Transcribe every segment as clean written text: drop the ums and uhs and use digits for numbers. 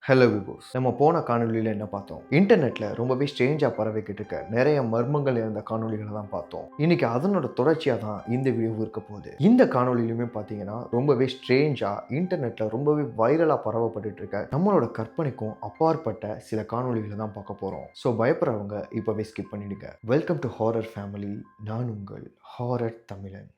Hello விபோஸ், நம்ம போன காணொலியில் என்ன பார்த்தோம்? இன்டர்நெட்ல ரொம்பவே ஸ்ட்ரேஞ்சாக பரவிக்கிட்டு இருக்க நிறைய மர்மங்கள் இருந்த காணொலிகளை தான் பார்த்தோம். இன்னைக்கு அதனோட தொடர்ச்சியாக தான் இந்த வீடியோ இருக்க போகுது. இந்த காணொலியிலுமே பார்த்தீங்கன்னா ரொம்பவே ஸ்ட்ரேஞ்சா இன்டர்நெட்ல ரொம்பவே வைரலாக பரவப்பட்டு இருக்க நம்மளோட கற்பனைக்கும் அப்பாற்பட்ட சில காணொலிகளை தான் பார்க்க போறோம். ஸோ பயப்படுறவங்க இப்பவே ஸ்கிப் பண்ணிடுங்க. Welcome to horror family. நான் உங்கள் ஹாரர் தமிழன்.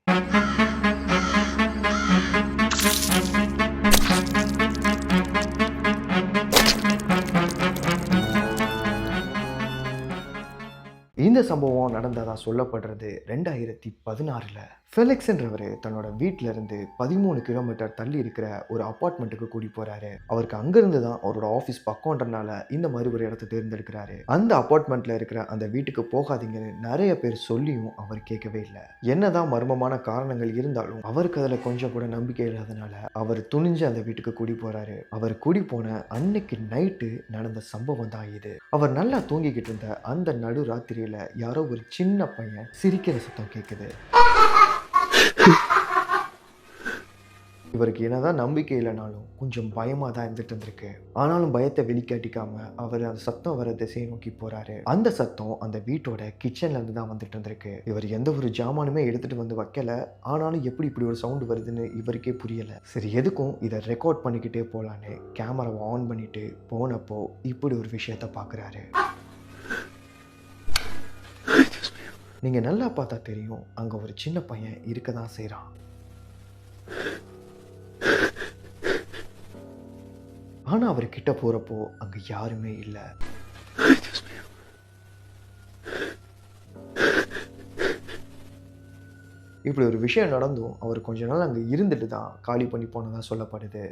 இந்த சம்பவம் நடந்ததா சொல்லப்படுறது 2016ல் ஃபெலிக்ஸ்ன்றவர் தன்னோட வீட்டில இருந்து 13 கிலோமீட்டர் தள்ளி இருக்கிற ஒரு அப்பார்ட்மெண்ட்டுக்கு கூட்டி போறாரு. அவருக்கு அங்கிருந்து தான் அவரோட ஆஃபீஸ் பக்கம்ன்றனால இந்த மாதிரி ஒரு இடத்தை தேர்ந்தெடுக்கிறாரு. அந்த அப்பார்ட்மெண்ட்ல இருக்கிற அந்த வீட்டுக்கு போகாதீங்கன்னு நிறைய பேர் சொல்லியும் அவர் கேட்கவே இல்லை. என்னதான் மர்மமான காரணங்கள் இருந்தாலும் அவருக்கு அதுல கொஞ்சம் கூட நம்பிக்கை இல்லாதனால அவர் துணிஞ்சு அந்த வீட்டுக்கு கூடி போறாரு. அவர் கூடி போன அன்னைக்கு நைட்டு நடந்த சம்பவம் தான் இது. அவர் நல்லா தூங்கிக்கிட்டு இருந்த அந்த நடு ராத்திரியில யாரோ ஒரு சின்ன பையன் சிரிக்கிற சத்தம் கேட்குது. இவருக்கு என்னதான் நம்பிக்கை இல்லைனாலும் கொஞ்சம் பயமாக தான் இருந்துட்டு இருந்திருக்கு. ஆனாலும் பயத்தை வெளிக்காட்டிக்காம அவர் அந்த சத்தம் வர திசையை நோக்கி போறாரு. அந்த சத்தம் அந்த வீட்டோட கிச்சன்ல இருந்து தான் வந்துட்டு இருந்திருக்கு. இவர் எந்த ஒரு ஜாமானுமே எடுத்துட்டு வந்து வைக்கல. ஆனாலும் எப்படி இப்படி ஒரு சவுண்ட் வருதுன்னு இவருக்கே புரியல. சரி, எதுக்கும் இதை ரெக்கார்ட் பண்ணிக்கிட்டே போலான்னு கேமராவை ஆன் பண்ணிட்டு போனப்போ இப்படி ஒரு விஷயத்த பாக்குறாரு. நீங்க நல்லா பார்த்தா தெரியும், அங்க ஒரு சின்ன பையன் இருக்க தான் செய்றான். ஆனா அவர் கிட்ட போறப்போ அங்க யாருமே இல்ல. இப்படி ஒரு விஷயம் நடந்தும் அவர் கொஞ்ச நாள் அங்க இருந்துட்டு தான் காலி பண்ணி போனதா சொல்லப்படுது.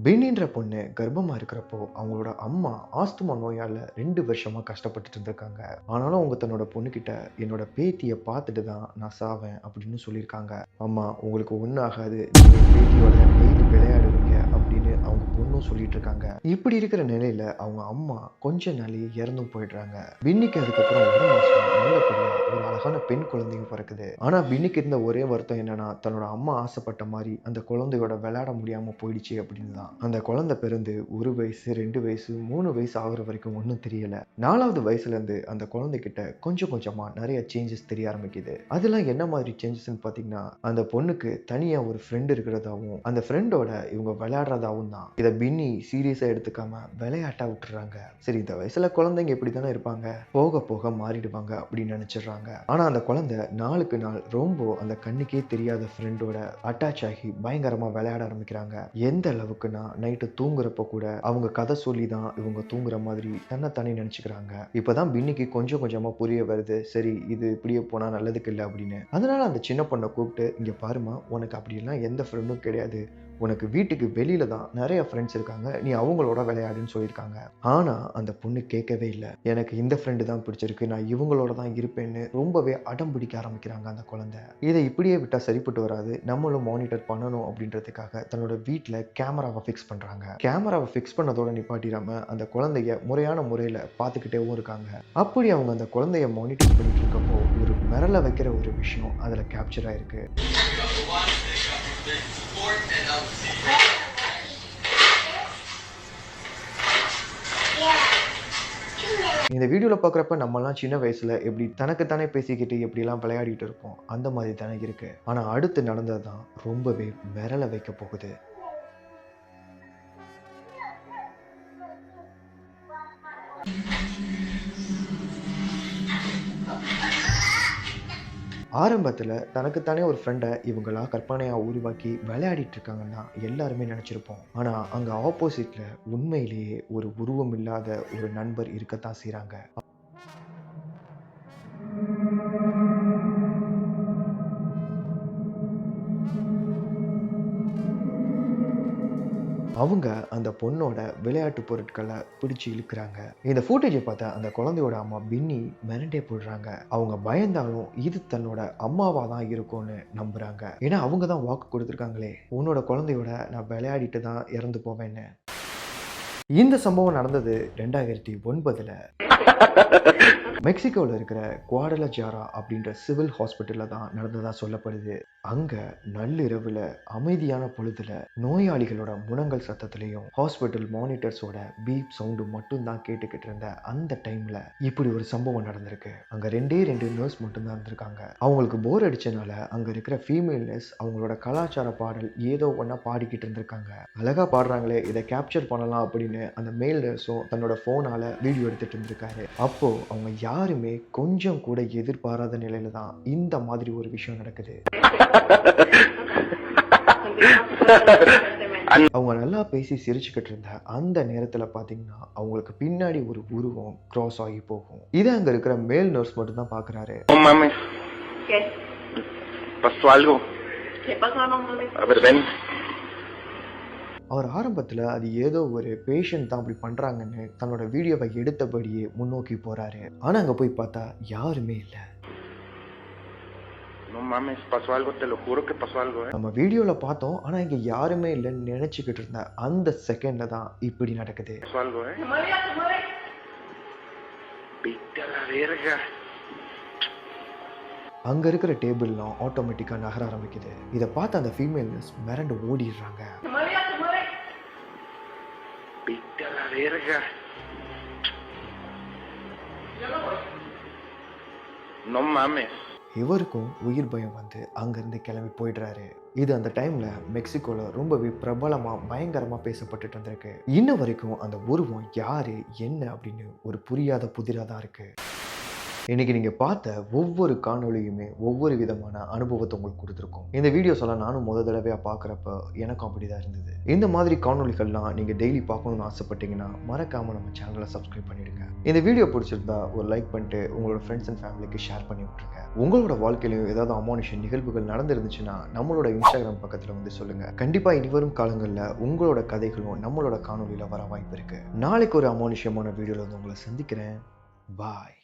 பென்னின்ற பொண்ணு கர்ப்பமா இருக்கிறப்போ அவங்களோட அம்மா ஆஸ்துமா நோயால 2 வருஷமா கஷ்டப்பட்டுட்டு இருந்திருக்காங்க. ஆனாலும் அவங்க தன்னோட பொண்ணுகிட்ட என்னோட பேத்தியை பார்த்துட்டு தான் நான் சாவேன் அப்படின்னு சொல்லியிருக்காங்க. அம்மா, உங்களுக்கு ஒன்றும் ஆகாது, நீங்க பேத்தியோட டெய்லி விளையாடுவீங்க அப்படின்னு அவங்க பொண்ணும் சொல்லிட்டு இருக்காங்க. இப்படி இருக்கிற நிலையில அவங்க அம்மா கொஞ்ச நாளையே இறந்தும் போயிடுறாங்க. பின்னிக்கு அதுக்கப்புறம் 1 மாசம் நல்லபடியா ஒரு அழகான பெண் குழந்தைங்க பிறக்குது. ஆனா பின்னிக்கு இருந்த ஒரே வருத்தம் என்னன்னா, தன்னோட அம்மா ஆசைப்பட்ட மாதிரி அந்த குழந்தையோட விளையாட முடியாம போயிடுச்சு அப்படின்னு தான். அந்த குழந்தை பிறந்து 1 வயசு 2 வயசு 3 வயசு ஆகுற வரைக்கும் ஒன்றும் தெரியல. 4வது வயசுல இருந்து அந்த குழந்தைகிட்ட கொஞ்சம் கொஞ்சமா நிறைய சேஞ்சஸ் தெரிய ஆரம்பிக்குது. அதெல்லாம் என்ன மாதிரி சேஞ்சஸ்ன்னு பாத்தீங்கன்னா, அந்த பொண்ணுக்கு தனியா ஒரு ஃப்ரெண்ட் இருக்கிறதாவும் அந்த ஃப்ரெண்டோட இவங்க விளையாடுறதாவும் தான். இதை பின்னி சீரியஸா எடுத்துக்காம விளையாட்டா விட்டுறாங்க. சரி, இந்த வயசுல குழந்தைங்க இப்படி தானே இருப்பாங்க, போக போக மாறிடுவாங்க அப்படின்னு நினைச்சிடுறாங்க. ஆனா அந்த குழந்தை நாளுக்கு நாள் ரொம்ப அந்த கண்ணுக்கே தெரியாத ஃப்ரெண்டோட அட்டாச் ஆகி பயங்கரமா விளையாட ஆரம்பிக்கிறாங்க. எந்த அளவுக்குன்னா நைட்டு தூங்குறப்ப கூட அவங்க கதை சொல்லி தான் இவங்க தூங்குற மாதிரி தன்னைத்தானே நினைச்சுக்கிறாங்க. இப்பதான் பின்னிக்கு கொஞ்சம் கொஞ்சமா புரிய வருது, சரி இது இப்படியே போனா நல்லதுக்கு இல்லை அப்படின்னு. அதனால அந்த சின்ன பொண்ணை கூப்பிட்டு, இங்க பாருமா, உனக்கு அப்படிலாம் எந்த ஃப்ரெண்டும் கிடையாது, உனக்கு வீட்டுக்கு வெளியில தான் நிறைய ஃப்ரெண்ட்ஸ் இருக்காங்க, நீ அவங்களோட விளையாடுன்னு சொல்லியிருக்காங்க. ஆனா அந்த பொண்ணு கேட்கவே இல்லை. எனக்கு இந்த ஃப்ரெண்டு தான் பிடிச்சிருக்கு, நான் இவங்களோட தான் இருப்பேன்னு ரொம்பவே அடம் பிடிக்க ஆரம்பிக்கிறாங்க அந்த குழந்தை. இதை இப்படியே விட்டா சரிப்பட்டு வராது, நம்மளும் மானிட்டர் பண்ணணும் அப்படின்றதுக்காக தன்னோட வீட்டில் கேமராவை ஃபிக்ஸ் பண்றாங்க. கேமராவை ஃபிக்ஸ் பண்ணதோட நிப்பாட்டிடாம அந்த குழந்தைய முறையான முறையில் பார்த்துக்கிட்டேவும் இருக்காங்க. அப்படி அவங்க அந்த குழந்தைய மானிட்டர் பண்ணிட்டு இருக்கப்போ ஒரு மிரள வைக்கிற ஒரு விஷயம் அதுல கேப்சர் ஆயிருக்கு. இந்த வீடியோவில் பார்க்குறப்ப நம்மலாம் சின்ன வயசுல எப்படி தனக்குத்தானே பேசிக்கிட்டு எப்படிலாம் விளையாடிட்டு இருப்போம், அந்த மாதிரி தானே இருக்கு. ஆனால் அடுத்து நடந்தது தான் ரொம்பவே மிரள வைக்க போகுது. ஆரம்பத்தில் தனக்குத்தானே ஒரு ஃப்ரெண்டை இவங்களா கற்பனையாக உருவாக்கி விளையாடிட்டு இருக்காங்கன்னா எல்லாருமே நினச்சிருப்போம். ஆனால் அங்கே ஆப்போசிட்டில் உண்மையிலேயே ஒரு உருவம் இல்லாத ஒரு நண்பர் இருக்கத்தான் செய்கிறாங்க. அவங்க அந்த பொண்ணோட விளையாட்டு பொருட்களை பிடிச்சு இழுக்கிறாங்க. இந்த ஃபுட்டேஜை பார்த்தா அந்த குழந்தையோட அம்மா பின்னி மிரண்டே போடுறாங்க. அவங்க பயந்தாலும் இது தன்னோட அம்மாவா தான் இருக்கும்னு நம்புறாங்க. ஏன்னா அவங்க தான் வாக்கு கொடுத்துருக்காங்களே, உன்னோட குழந்தையோட நான் விளையாடிட்டு தான் இறந்து போவேன்னு. இந்த சம்பவம் நடந்தது 2009ல். மெக்சிகோவில் இருக்கிற குவாடலஜாரா அப்படின்ற சிவில் ஹாஸ்பிட்டலில் தான் நடந்ததாக சொல்லப்படுது. அங்கே நள்ளிரவில் அமைதியான பொழுதுல நோயாளிகளோட முனங்கல் சத்தத்திலையும் ஹாஸ்பிட்டல் மானிட்டர்ஸோட பீப் சவுண்டு மட்டும்தான் கேட்டுக்கிட்டு இருந்த அந்த டைம்ல இப்படி ஒரு சம்பவம் நடந்திருக்கு. அங்க ரெண்டு நர்ஸ் மட்டும்தான் இருந்திருக்காங்க. அவங்களுக்கு போர் அடிச்சனால அங்க இருக்கிற ஃபீமேல் நர்ஸ் அவங்களோட கலாச்சார பாடல் ஏதோ ஒன்னா பாடிக்கிட்டு இருந்திருக்காங்க. அழகா பாடுறாங்களே, இதை கேப்சர் பண்ணலாம் அப்படின்னு அந்த மேல் நர்ஸும் தன்னோட போனால வீடியோ எடுத்துட்டு இருந்திருக்காரு. அப்போ அவங்க யாருமே கொஞ்சம் கூட எதிர்பாராத நிலையில தான் இந்த மாதிரி ஒரு விஷயம் நடக்குது. அவங்க நல்லா பேசி சிரிச்சுக்கிட்டு இருந்த அந்த நேரத்துல பாத்தீங்கன்னா அவங்களுக்கு பின்னாடி ஒரு உருவம் கிராஸ் ஆகி போகும். இதை அங்க இருக்கிற மேல் நர்ஸ் மட்டும் தான் பாக்குறாரு. அவர் ஆரம்பத்துல அது ஏதோ ஒரு பேஷண்ட் தான் அப்படி பண்றாங்கன்னு தன்னோட வீடியோவை எடுத்தபடியே முன்னோக்கி போறாரு. ஆனா அங்க போய் பார்த்தா யாருமே இல்ல. நம்ம வீடியோல பார்த்தோம், ஆனா இங்க யாருமே இல்லைன்னு நினைச்சுக்கிட்டு இருந்த அந்த செகண்ட்ல தான் இப்படி நடக்குது. அங்க இருக்கிற டேபிள்லாம் ஆட்டோமேட்டிக்கா நகர ஆரம்பிக்குது. இதை பார்த்து அந்த ஃபீமேல் நர்ஸ் மிரண்டு ஓடிடுறாங்க. இவருக்கும் உயிர் பயம் வந்து அங்கிருந்து கிளம்பி போயிடுறாரு. இது அந்த டைம்ல மெக்சிகோல ரொம்பவே பிரபலமா பயங்கரமா பேசப்பட்டுட்டு இருந்திருக்கு. இன்ன வரைக்கும் அந்த உருவம் யாரு என்ன அப்படின்னு ஒரு புரியாத புதிரா தான் இருக்கு. இன்னைக்கு நீங்க பார்த்த ஒவ்வொரு காணொலியுமே ஒவ்வொரு விதமான அனுபவத்தை உங்களுக்கு கொடுத்துருக்கோம். இந்த வீடியோஸ் எல்லாம் நானும் தடவையா பார்க்குறப்ப எனக்கும் அப்படிதான் இருந்தது. இந்த மாதிரி காணொலிகள்லாம் நீங்க டெய்லி பார்க்கணும்னு ஆசைப்பட்டீங்கன்னா மறக்காம நம்ம சேனலை சப்ஸ்கிரைப் பண்ணிடுங்க. இந்த வீடியோ பிடிச்சிருந்தா ஒரு லைக் பண்ணிட்டு உங்களோட ஃப்ரெண்ட்ஸ் அண்ட் ஃபேமிலிக்கு ஷேர் பண்ணி விட்டுருங்க. உங்களோட வாழ்க்கையிலும் ஏதாவது அமானுஷ்ய நிகழ்வுகள் நடந்துருந்துச்சுன்னா நம்மளோட இன்ஸ்டாகிராம் பக்கத்துல வந்து சொல்லுங்க. கண்டிப்பா இனி வரும் காலங்கள்ல உங்களோட கதைகளும் நம்மளோட காணொலியில வர வாய்ப்பு இருக்கு. நாளைக்கு ஒரு அமானுஷ்யமான வீடியோல வந்து உங்களை சந்திக்கிறேன். பாய்.